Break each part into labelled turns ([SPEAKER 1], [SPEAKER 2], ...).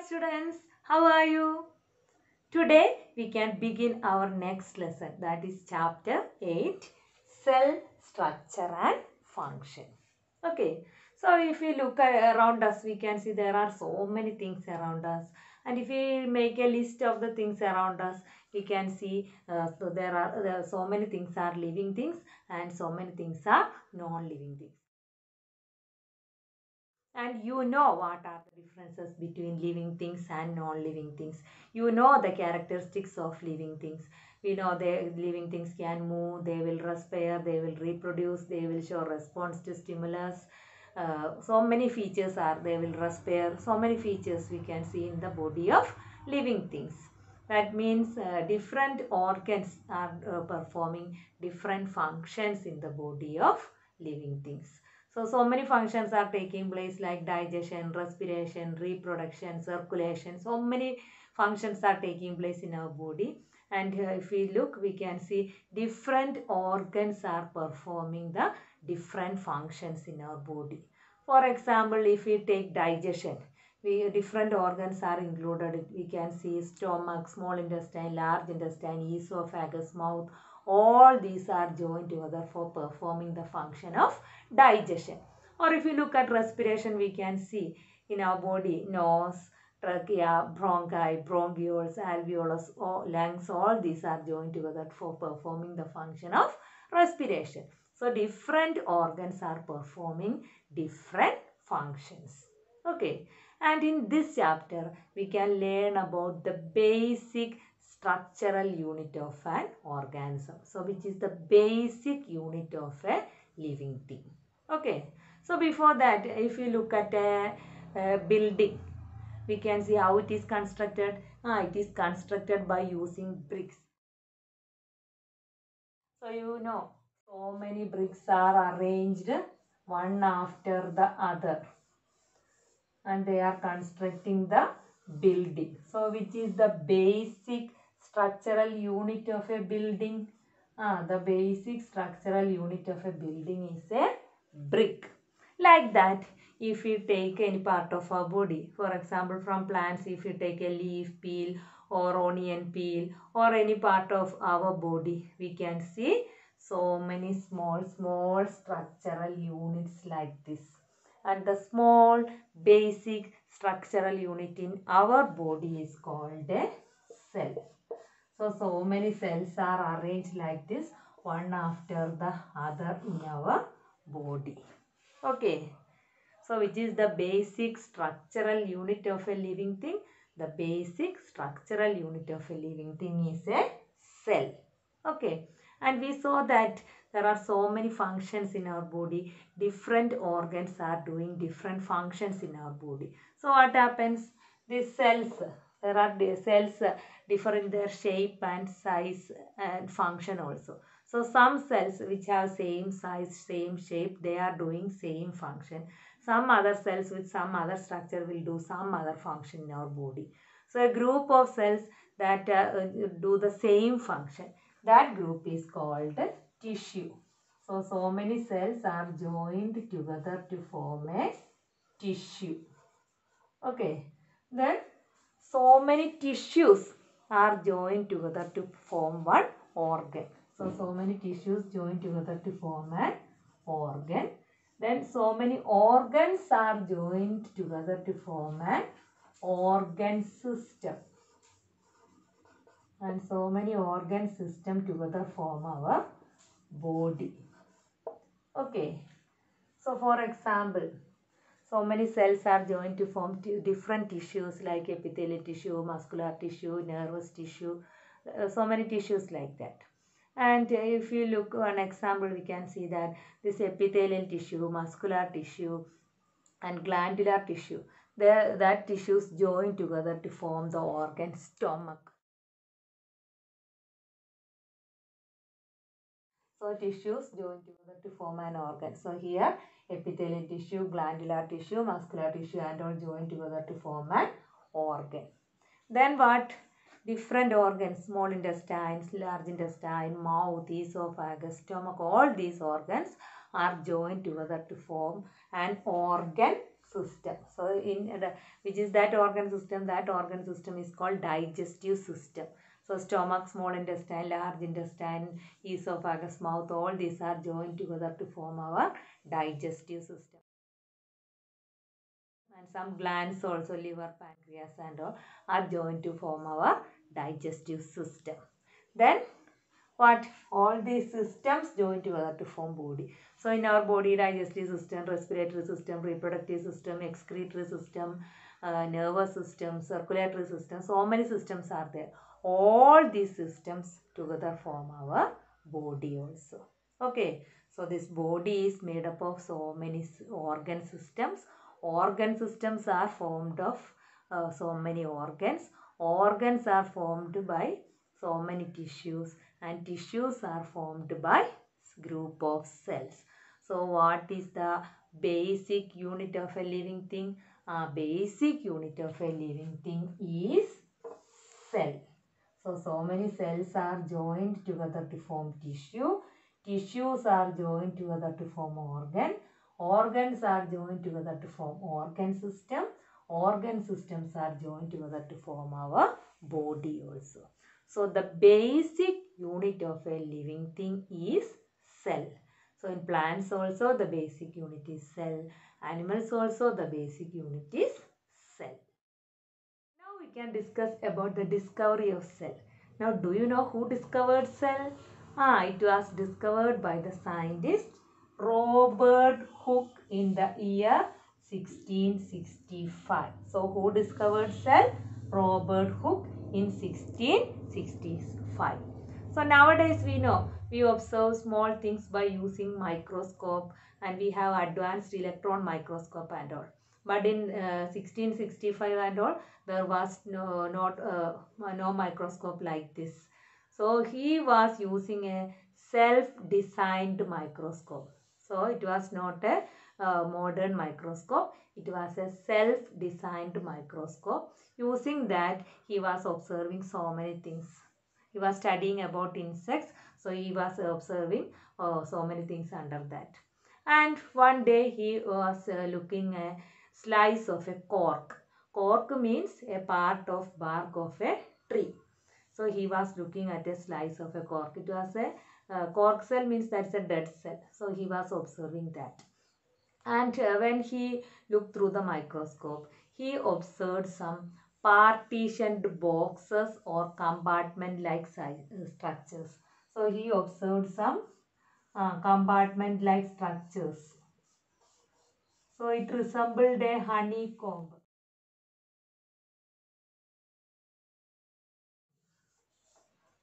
[SPEAKER 1] students, how are you? Today we can begin our next lesson, that is chapter 8, Cell Structure and Function. Okay, so if we look around us, we can see there are so many things around us, and if we make a list of the things around us, we can see there are so many things are living things and so many things are non-living things. And you know what are the differences between living things and non-living things. You know the characteristics of living things. We know the living things can move, they will respire, they will reproduce, they will show response to stimulus. So many features are, they will respire. So many features we can see in the body of living things. That means different organs are performing different functions in the body of living things. So many functions are taking place like digestion, respiration, reproduction, circulation. So many functions are taking place in our body. And if we look, we can see different organs are performing the different functions in our body. For example, if we take digestion, different organs are included. We can see stomach, small intestine, large intestine, esophagus, mouth. All these are joined together for performing the function of digestion. Or if you look at respiration, we can see in our body, nose, trachea, bronchi, bronchioles, alveolus, lungs, all these are joined together for performing the function of respiration. So different organs are performing different functions. Okay, and in this chapter we can learn about the basic structural unit of an organism. So which is the basic unit of a living thing. Okay, so before that, if you look at a building, we can see how it is constructed. It is constructed by using bricks. So you know, so many bricks are arranged one after the other, and they are constructing the building. So which is the basic structural unit of a building? The basic structural unit of a building is a brick. Like that, if we take any part of our body, for example from plants, if you take a leaf peel or onion peel or any part of our body, we can see so many small structural units like this. And the small basic structural unit in our body is called a cell. So many cells are arranged like this, one after the other in our body. Okay. So which is the basic structural unit of a living thing? The basic structural unit of a living thing is a cell. Okay. And we saw that there are so many functions in our body. Different organs are doing different functions in our body. So what happens? These cells, there are cells differ in their shape and size and function also. So some cells which have same size, same shape, they are doing same function. Some other cells with some other structure will do some other function in our body. So a group of cells that do the same function, that group is called tissue. So many cells are joined together to form a tissue. Okay. Then so many tissues are joined together to form one organ. So many tissues joined together to form an organ. Then so many organs are joined together to form an organ system. And so many organ system together form our body. Okay. So for example, so many cells are joined to form different tissues like epithelial tissue, muscular tissue, nervous tissue, so many tissues like that. And if you look one example, we can see that this epithelial tissue, muscular tissue and glandular tissue, that tissues join together to form the organ stomach. So tissues join together to form an organ. So here epithelial tissue, glandular tissue, muscular tissue and all join together to form an organ. Then what? Different organs, small intestines, large intestine, mouth, esophagus, stomach, all these organs are joined together to form an organ system. So which is that organ system? That organ system is called digestive system. So stomach, small intestine, large intestine, esophagus, mouth, all these are joined together to form our digestive system. And some glands also, liver, pancreas and all are joined to form our digestive system. Then what? All these systems join together to form body. So in our body, digestive system, respiratory system, reproductive system, excretory system, nervous system, circulatory system, so many systems are there. All these systems together form our body also. Okay, so this body is made up of so many organ systems. Organ systems are formed of so many organs. Organs are formed by so many tissues, and tissues are formed by group of cells. So what is the basic unit of a living thing? Basic unit of a living thing is cell. So many cells are joined together to form tissue. Tissues are joined together to form organ. Organs are joined together to form organ system. Organ systems are joined together to form our body also. So the basic unit of a living thing is cell. So in plants also the basic unit is cell. Animals also the basic unit is cell. Now we can discuss about the discovery of cell. Now do you know who discovered cell? It was discovered by the scientist Robert Hooke in the year 1665. So who discovered cell? Robert Hooke in 1665. So nowadays we know we observe small things by using microscope, and we have advanced electron microscope and all. But in 1665 and all, there was no microscope like this. So he was using a self-designed microscope. So it was not a modern microscope. It was a self-designed microscope. Using that, he was observing so many things. He was studying about insects. So he was observing so many things under that. And one day he was looking a slice of a cork. Cork means a part of bark of a tree. So he was looking at a slice of a cork. It was a cork cell, means that's a dead cell. So he was observing that. And when he looked through the microscope, he observed some partitioned boxes or compartment-like structures. So he observed some compartment-like structures. So it resembled a honeycomb.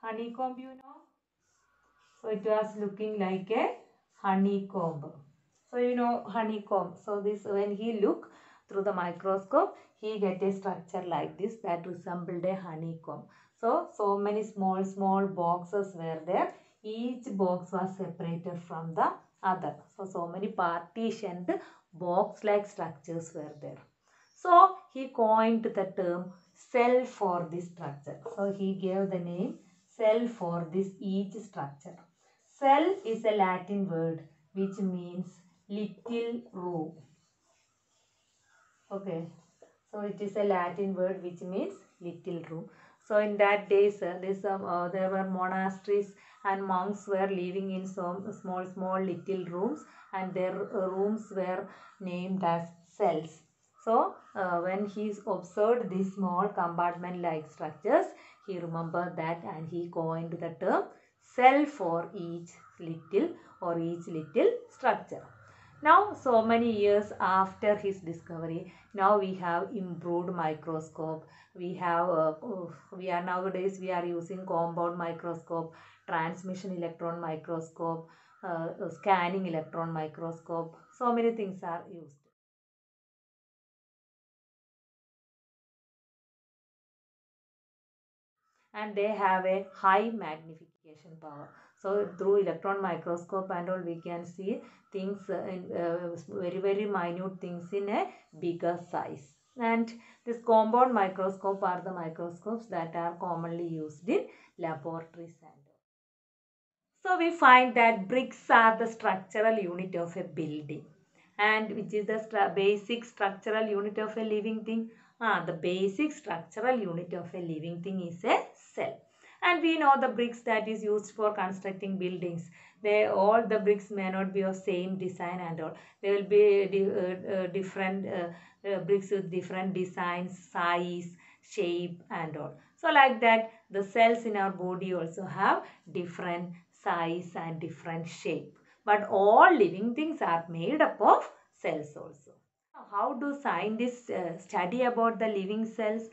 [SPEAKER 1] Honeycomb, you know? So it was looking like a honeycomb. So you know honeycomb. So this, when he looked through the microscope, he get a structure like this that resembled a honeycomb. So many small boxes were there. Each box was separated from the other. So many partitioned box-like structures were there. So he coined the term cell for this structure. So he gave the name cell for this each structure. Cell is a Latin word which means little room. Okay. So it is a Latin word which means little room. So in that days, there were monasteries and monks were living in some small little rooms, and their rooms were named as cells. So when he observed these small compartment-like structures, he remembered that and he coined the term cell for each little structure. Now, so many years after his discovery, now we have improved microscope. We are nowadays we are using compound microscope, transmission electron microscope, scanning electron microscope. So many things are used. And they have a high magnification power. So through electron microscope and all, we can see things in very minute things in a bigger size. And this compound microscope are the microscopes that are commonly used in laboratories and all. So we find that bricks are the structural unit of a building, And which is the basic structural unit of a living thing? The basic structural unit of a living thing is a cell. And we know the bricks that is used for constructing buildings. All the bricks may not be of same design and all. There will be different bricks with different designs, size, shape and all. So like that, the cells in our body also have different size and different shape. But all living things are made up of cells also. How do scientists study about the living cells?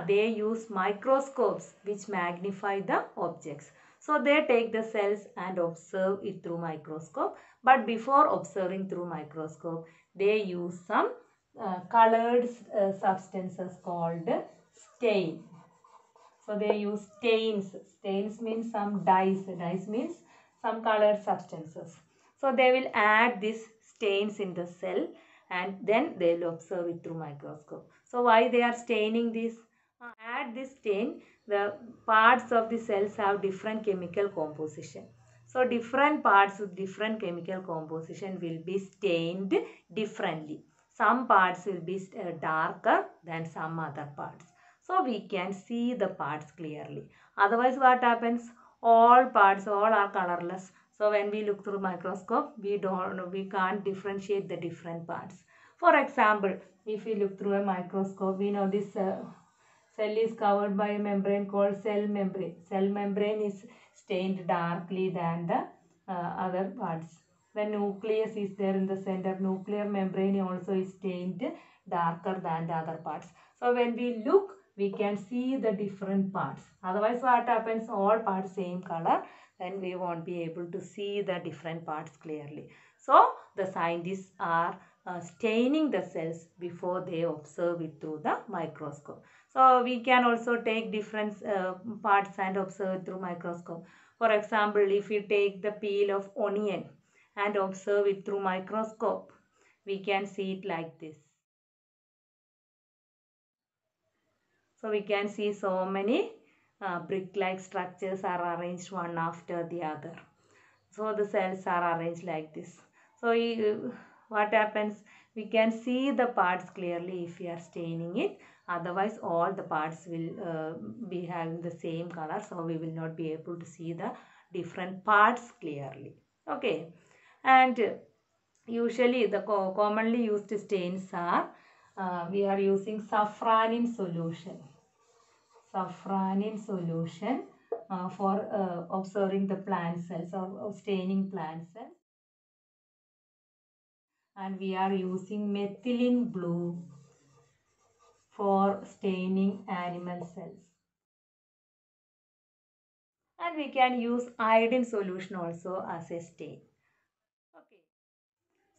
[SPEAKER 1] They use microscopes which magnify the objects. So they take the cells and observe it through microscope. But before observing through microscope, they use some colored substances called stain. So they use stains. Stains means some dyes. Dyes means some colored substances. So they will add these stains in the cell and then they will observe it through microscope. So why they are staining this? Add this stain, the parts of the cells have different chemical composition. So different parts with different chemical composition will be stained differently. Some parts will be darker than some other parts. So we can see the parts clearly. Otherwise what happens? All parts, all are colorless. So when we look through microscope, we can't differentiate the different parts. For example, if we look through a microscope, we know this cell is covered by a membrane called cell membrane. Cell membrane is stained darkly than the other parts. The nucleus is there in the center. Nuclear membrane also is stained darker than the other parts. So when we look, we can see the different parts. Otherwise what happens? All parts same color. Then we won't be able to see the different parts clearly. So the scientists are staining the cells before they observe it through the microscope. So we can also take different parts and observe through microscope. For example, if we take the peel of onion and observe it through microscope, we can see it like this. So we can see so many brick-like structures are arranged one after the other. So the cells are arranged like this. So what happens? We can see the parts clearly if we are staining it. Otherwise all the parts will be having the same color. So we will not be able to see the different parts clearly. Okay. And usually the commonly used stains are we are using safranin solution. Safranin solution for observing the plant cells or staining plant cells. And we are using methylene blue for staining animal cells. And we can use iodine solution also as a stain. Okay.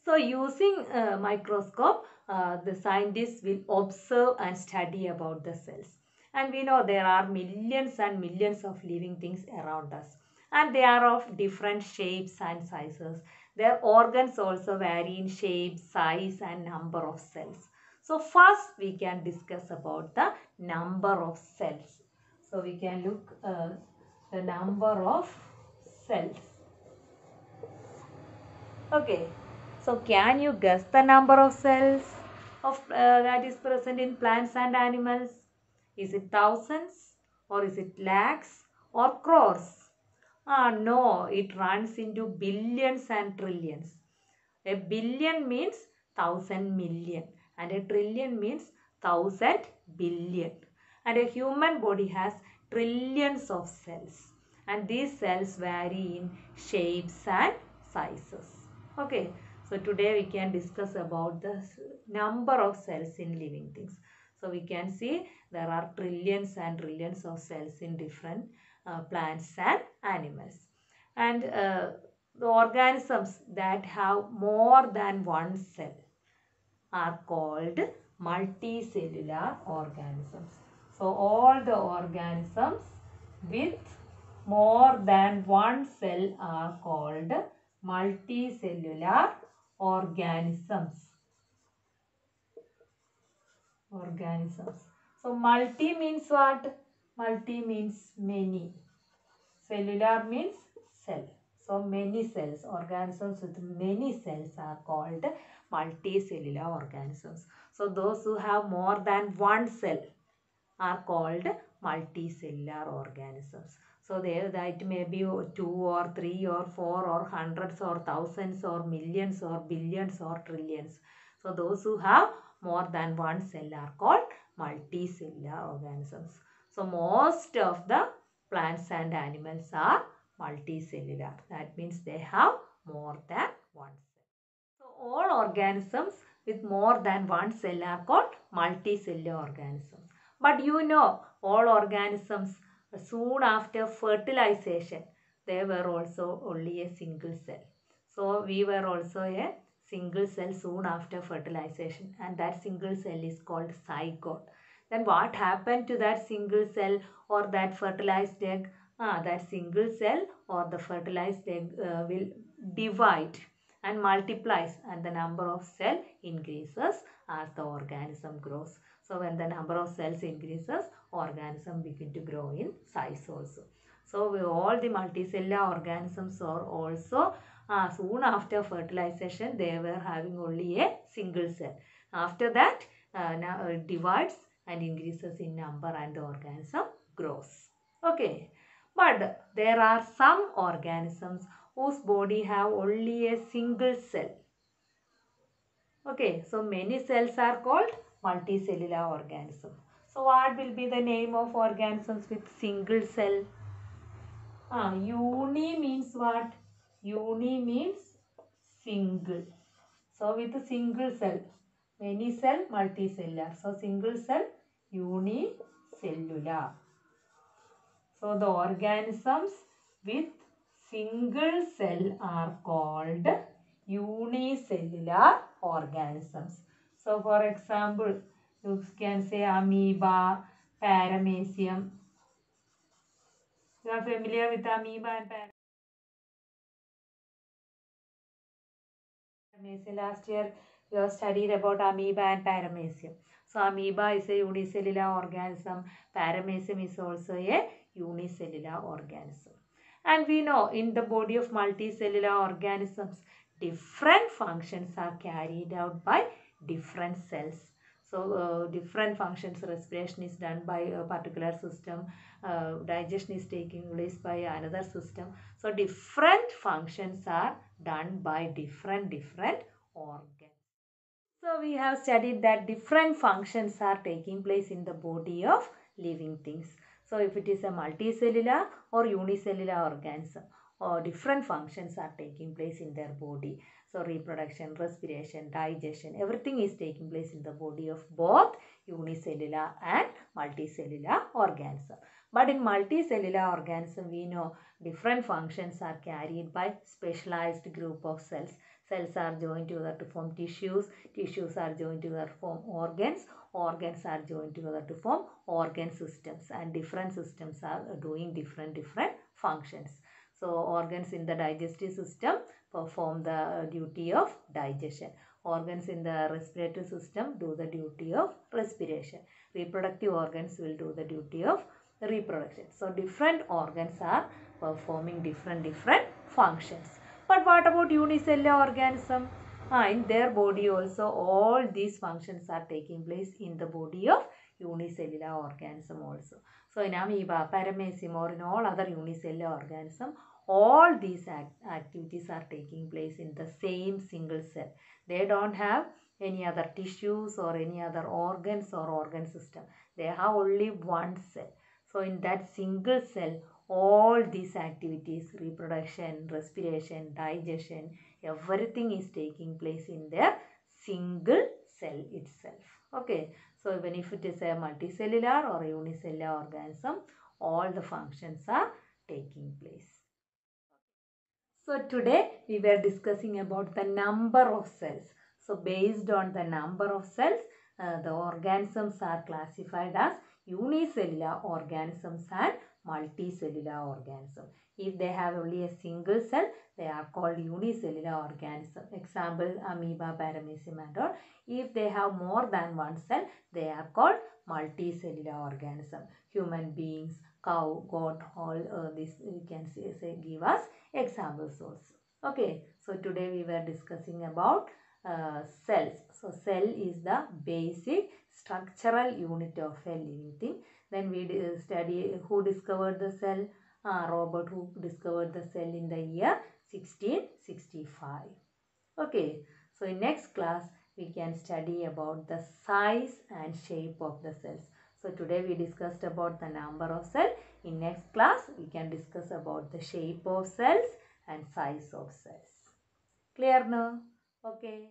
[SPEAKER 1] So using a microscope, the scientists will observe and study about the cells. And we know there are millions and millions of living things around us. And they are of different shapes and sizes. Their organs also vary in shape, size and number of cells. So first we can discuss about the number of cells. So we can look the number of cells. Okay, so can you guess the number of cells that is present in plants and animals? Is it thousands or is it lakhs or crores? No, it runs into billions and trillions. A billion means 1,000,000,000 and a trillion means 1,000,000,000,000. And a human body has trillions of cells and these cells vary in shapes and sizes. Okay, so today we can discuss about the number of cells in living things. So we can see there are trillions and trillions of cells in different plants and animals. And the organisms that have more than one cell are called multicellular organisms. So all the organisms with more than one cell are called multicellular organisms. So multi means what? Multi means many. Cellular means cell. So many cells, organisms with many cells are called multicellular organisms. So those who have more than one cell are called multicellular organisms. So there that may be 2 or 3 or 4 or hundreds or thousands or millions or billions or trillions. So those who have more than one cell are called multicellular organisms. So most of the plants and animals are multicellular. That means they have more than one cell. So all organisms with more than one cell are called multicellular organisms. But you know, all organisms soon after fertilization, they were also only a single cell. So we were also a single cell soon after fertilization, and that single cell is called zygote. Then what happened to that single cell or that fertilized egg? That single cell or the fertilized egg will divide and multiplies, and the number of cell increases as the organism grows. So when the number of cells increases, organism begin to grow in size also. So all the multicellular organisms are also soon after fertilization they were having only a single cell. After that now divides and increases in number and the organism grows. Okay, but there are some organisms whose body have only a single cell. Okay, so many cells are called multicellular organism. So what will be the name of organisms with single cell? Uni means what? Uni means single. So with a single cell, many cell, multicellular. So single cell, unicellular. So the organisms with single cell are called unicellular organisms. So for example, you can say amoeba, paramecium. You are familiar with amoeba and paramecium. Last year we have studied about amoeba and paramecium. So amoeba is a unicellular organism. Paramecium is also a unicellular organism. And we know in the body of multicellular organisms, different functions are carried out by different cells. So different functions, respiration is done by a particular system, digestion is taking place by another system. So different functions are done by different organs. So we have studied that different functions are taking place in the body of living things. So if it is a multicellular or unicellular organism, or different functions are taking place in their body. So reproduction, respiration, digestion, everything is taking place in the body of both unicellular and multicellular organism. But in multicellular organism, we know different functions are carried by specialized group of cells. Cells are joined together to form tissues. Tissues are joined together to form organs. Organs are joined together to form organ systems. And different systems are doing different functions. So organs in the digestive system perform the duty of digestion. Organs in the respiratory system do the duty of respiration. Reproductive organs will do the duty of reproduction. So different organs are performing different functions. But what about unicellular organism? In their body also all these functions are taking place in the body of unicellular organism also. So in amoeba, paramecium or in all other unicellular organism, all these activities are taking place in the same single cell. They don't have any other tissues or any other organs or organ system. They have only one cell. So in that single cell, all these activities, reproduction, respiration, digestion, everything is taking place in their single cell itself. Okay. So even if it is a multicellular or a unicellular organism, all the functions are taking place. So today we were discussing about the number of cells. So based on the number of cells, the organisms are classified as unicellular organisms and multicellular organisms. If they have only a single cell, they are called unicellular organism. Example, amoeba, paramecium and all. If they have more than one cell, they are called multicellular organism. Human beings, cow, goat, all this we can say give us examples also. Okay, so today we were discussing about cells. So cell is the basic structural unit of a living thing. Then we study who discovered the cell. Robert Hooke discovered the cell in the year 1665. Okay, so in next class we can study about the size and shape of the cells. So today we discussed about the number of cells. In next class we can discuss about the shape of cells and size of cells. Clear now? Okay.